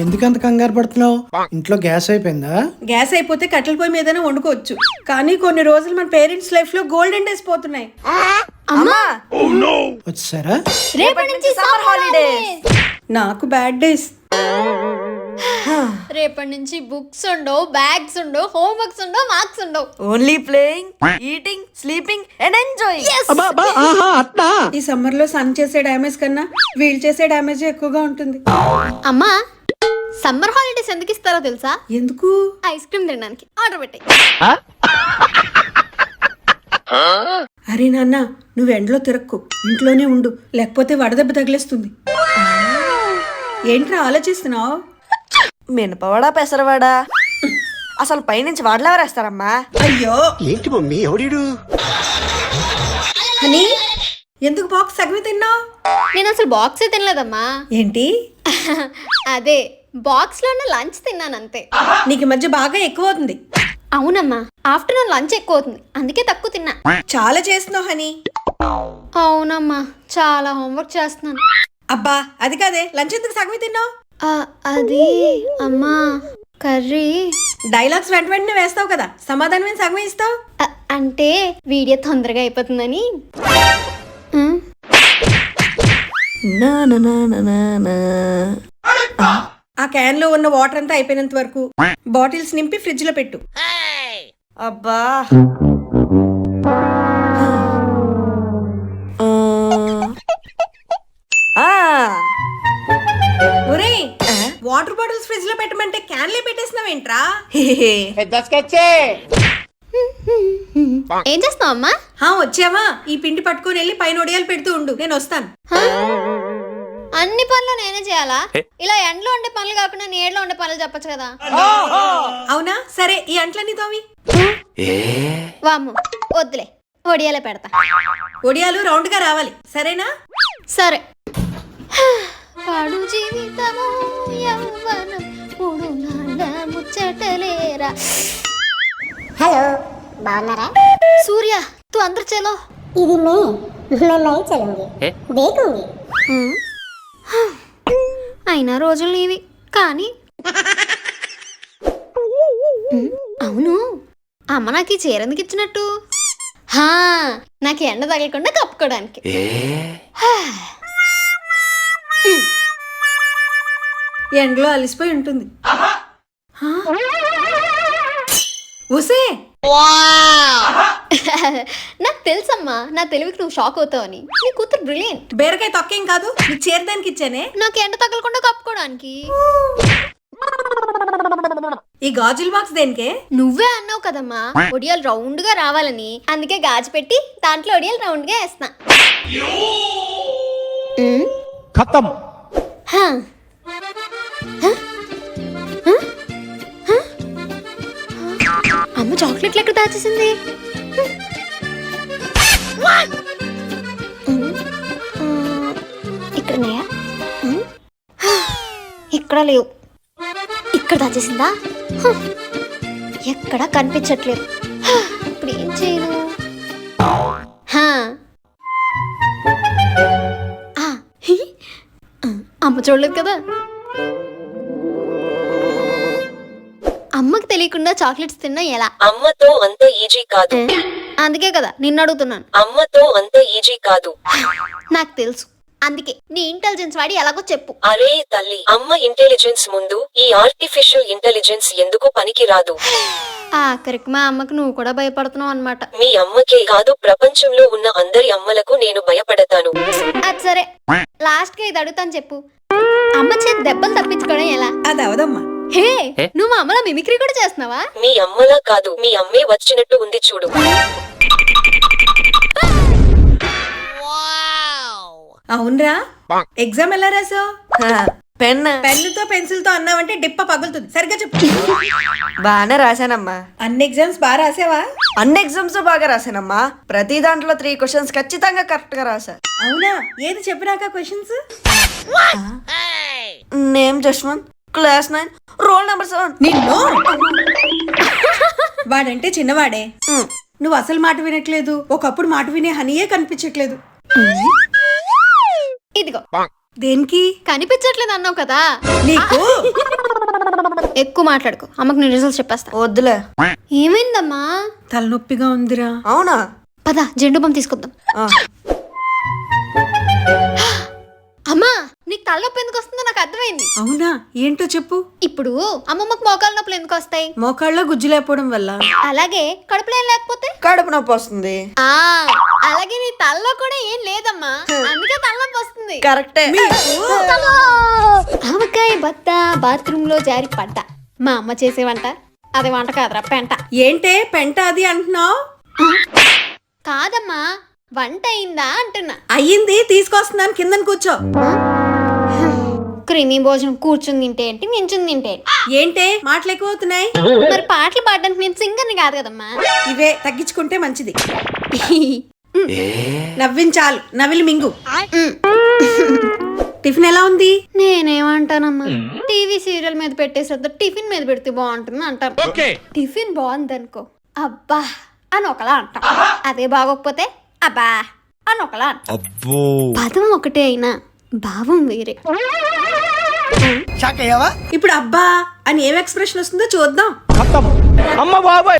ఎందుకంత కంగారు పడుతున్నావు? ఇంట్లో గ్యాస్ అయిపోయిందా? గ్యాస్ అయిపోతే కట్టెల పొయ్యి మీదనే వండుకోవచ్చు, కానీ కొన్ని రోజులు మన పేరెంట్స్ లైఫ్ లో గోల్డెన్ డేస్ పోతున్నాయి. అమ్మా వచ్చారా? రేపటి నుంచి సమ్మర్ హాలిడేస్. నాకు బ్యాడ్ డేస్. రేపటి నుంచి బుక్స్ ఉండవు, బ్యాగ్స్ ఉండవు, హోంవర్క్స్ ఉండవు, మార్క్స్ ఉండవు. Only playing, eating, sleeping and enjoying. ఈ సమ్మర్ లో సన్ చేసే డ్యామేజ్ కన్నా వీల్ చేసే డ్యామేజ్ ఎక్కువగా ఉంటుంది. అమ్మా, సమ్మర్ హాలిడేస్ ఎందుకు ఇస్తారో తెలుసా? ఎందుకు? ఐస్ క్రీమ్ తినడానికి. ఆర్డర్ పెట్టాయి. అరే నాన్న, నువ్వు ఎండలో తిరక్కు, ఇంట్లోనే ఉండు, లేకపోతే వడదెబ్బ తగిలేస్తుంది. ఏంట్రా ఆలోచిస్తున్నావు? మినపవాడా పెసరవాడా? అసలు పైనుంచి వాడలేవరేస్తారమ్మా? అయ్యో ఏంటి మమ్మీ ఎవడీడు? అని ఎందుకు బాక్స్ సగమే తిన్నావు? నేను అసలు బాక్సే తినలేదమ్మా. ఏంటి? అదే బాక్స్ లో ఉన్న లంచ్ తిన్నాను అంతే. నీకు ఈ మధ్య బాగా ఎక్కువ అవుతుంది. అవునమ్మా, ఆఫ్టర్నూన్ లంచ్ ఎక్కువ అవుతుంది, అందుకే తక్కువ తిన్నా. చాలా చేస్తున్నావు హనీ. అవునమ్మా, చాలా హోంవర్క్ చేస్తున్నాను. అబ్బా అది కాదే, లంచ్ ఎందుకు సగమే తిన్నావు? అది అమ్మా, కర్రీ. డైలాగ్స్ వెంట వెంటనే వేస్తావు కదా, సమాధానం ఏం సగమే ఇస్తావు? అంటే వీడియో తొందరగా అయిపోతుందని. నా నా నా నా నా నా. ఆ క్యాన్ లో ఉన్న వాటర్ అంతా అయిపోయినంత వరకు బాటిల్స్ నింపి ఫ్రిడ్జ్ లో పెట్టు. అబ్బా ఒరేయ్, వాటర్ బాటిల్స్ ఫ్రిడ్జ్ లో పెట్టమంటే క్యాన్లే పెట్టేసినావేంట్రా? ఏం చేస్తున్నావు అమ్మా? వచ్చావా? ఈ పిండి పట్టుకొని వెళ్ళి పైన ఒడియాలు పెడుతూ ఉండు, నేను వస్తాను. అన్ని పనులు నేనే చేయాలా? ఇలా ఎండలో ఉండే పనులు కాకుండా నీడలో ఉండే పనులు చెప్పొచ్చు కదా. అవునా, సరే ఈ అంట్లన్నీ తోమి. వామ్ము, వద్దులే, ఒడియాలే పెడతా. ఒడియాలు రౌండ్ గా రావాలి, సరేనా? సరే. పాడు జీవితము యవ్వనం మూడు నాళ్ళ ముచ్చటలేరా. हेलो बावनारा सूर्य तू अंदर चलो. इदी मैं नहीं चलूंगी, देखूंगी. అయినా రోజులు నీవి కానీ. అవును, అమ్మ నాకు ఈ చీర ఎందుకు ఇచ్చినట్టు? నాకు ఎండ తగలకుండా కప్పుకోవడానికి. ఎండలో అలిసిపోయి ఉంటుంది. ఒసే, నాకు తెలుసమ్మా, నా తెలివికి నువ్వు షాక్ అవుతావని. నీ కూతురు బ్రిలియంట్. బీరకాయ తొక్కేం కాదు, నీకు చేరడానికి ఇచ్చానే. నాకు ఎండ తగలకుండా కప్పుకోవడానికి. ఈ గాజుల బాక్స్ దేనికే? నువ్వే అన్నావు కదమ్మా ఒడియాలు రౌండ్ గా రావాలని, అందుకే గాజు పెట్టి దాంట్లో ఒడియాలు రౌండ్ గా వేస్తున్నా. ఖతం. అమ్మ చాక్లెట్లు ఎక్కడ దాచేసింది? ఇక్కడన్నాయా? ఇక్కడ లేవు. ఇక్కడ దాచేసిందా? ఎక్కడా కనిపించట్లేదు. ఇప్పుడు ఏం చేయను? అమ్మ చూడలేదు కదా. అమ్మకి తెలియకుండా చాక్లెట్స్ తిన్నా ఎలా? అమ్మతో అంత ఈజీ కాదు. అందుకే కదా నిన్ను అడుగుతున్నాను. అమ్మతో అంత ఈజీ కాదు. నాకు తెలుసు, అందుకే నీ ఇంటెలిజెన్స్ వాడి ఎలాగో చెప్పు. అరే తల్లి, అమ్మ ఇంటెలిజెన్స్ ముందు ఈ ఆర్టిఫిషియల్ ఇంటెలిజెన్స్ ఎందుకు పనికి రాదు? ఆఖరికి మా అమ్మకు నువ్వు కూడా భయపడుతున్నావు అన్నమాట. మీ అమ్మకే కాదు, ప్రపంచంలో ఉన్న అందరి అమ్మలకు నేను భయపడతాను. అది సరే, లాస్ట్ గా ఇది అడుగుతాను చెప్పు. అమ్మ చేతి దెబ్బలు తప్పించుకోవడం ఎలా? అది అవదమ్మా. హే, నువ్వు మా అమ్మలో మిమిక్రీ కూడా చేస్తున్నావా? మీ అమ్మలా కాదు, మీ అమ్మే వచ్చినట్టు ఉంది చూడు. అవునరా, ఎగ్జామ్ ఎలా రాసావు? పెన్నుతో పెన్సిల్ తో అన్నావంటే డిప్ప పగులుతుంది. సరిగ్గా చెప్పు. బాగానే రాశానమ్మా. అన్ని ఎగ్జామ్స్ బాగా రాసావా? అన్ని ఎగ్జామ్స్ బాగా రాశానమ్మా. ప్రతి దాంట్లో 3 క్వశ్చన్స్ ఖచ్చితంగా కరెక్ట్ గా రాశా. అవునా, ఏది చెప్పినాక questions? Name Jaswant, class 9, roll number 7. నిన్ను వాడంటే చిన్నవాడే, నువ్వు అసలు మాట వినట్లేదు. ఒకప్పుడు మాట వినే హనీయే కనిపించట్లేదు. ఇదిగో దేనికి? కనిపించట్లేదు అన్నావు కదా. నీకు ఎక్కువ మాట్లాడుకో, అమ్మకు నేను రిజల్ట్స్ చెప్పేస్తా. వద్దులే. ఏమైందమ్మా? తలనొప్పిగా ఉందిరా. అవునా? పద జెండు బామ్ తీసుకొద్దాం. ఆ. అమ్మా, నీకు తలనొప్పి ఎందుకు వస్తుందో నాకు అర్థమైంది. అవునా? ఏంటో చెప్పు. ఇప్పుడు అమ్మమ్మకు మోకాళ్ళ నొప్పులు ఎందుకు వస్తాయి? మోకాళ్ళ గుజ్జు లేకపోవడం వల్ల. అలాగే కడుపులో ఏం లేకపోతే? కడుపు నొప్పి వస్తుంది. ఆ అలాగే నీ తలలో కూడా ఏం లేదమ్మా, అందుకే తలనొప్పి వస్తుంది. కరెక్టే. ఆవకాయ బత్త బాత్రూమ్ లో జారి పడ్డా. మా అమ్మ చేసే వంట అది వంట కాదురా, పెంట. ఏంటే పెంట అది అంటున్నావు? కాదమ్మా, వంట అయిందా అంటున్నా. అయ్యింది, తీసుకొస్తున్నాను, కిందన కూర్చో. క్రిమి భోజనం కూర్చుని తింటే ఏంటి, నించుని తింటే ఏంటి? ఏంటే మాటలు ఎక్కువ అవుతున్నాయి? మరి పాటలు పాడడానికి నేను సింగర్ని కాదు కదమ్మా. ఇవే తగ్గించుకుంటే మంచిది. నవ్వించాలు, నవిలి మింగు. టిఫిన్ ఎలా ఉంది? నేనేమంటానమ్మా, టీవీ సీరియల్ మీద పెట్టేసేద్దా, టిఫిన్ మీద పెడితే బాగుంటుంది అంటాను. టిఫిన్ బాగుందనుకో, అబ్బా అని ఒకలా అంటాం. అదే బాగోకపోతే అబ్బా అని ఒకలా అంటాం. పదం ఒకటే అయినా భావం వేరే. ఇప్పుడు అబ్బా అని ఏం ఎక్స్ప్రెషన్ వస్తుందో చూద్దాం. ఖతం. అమ్మ బాబాయ్.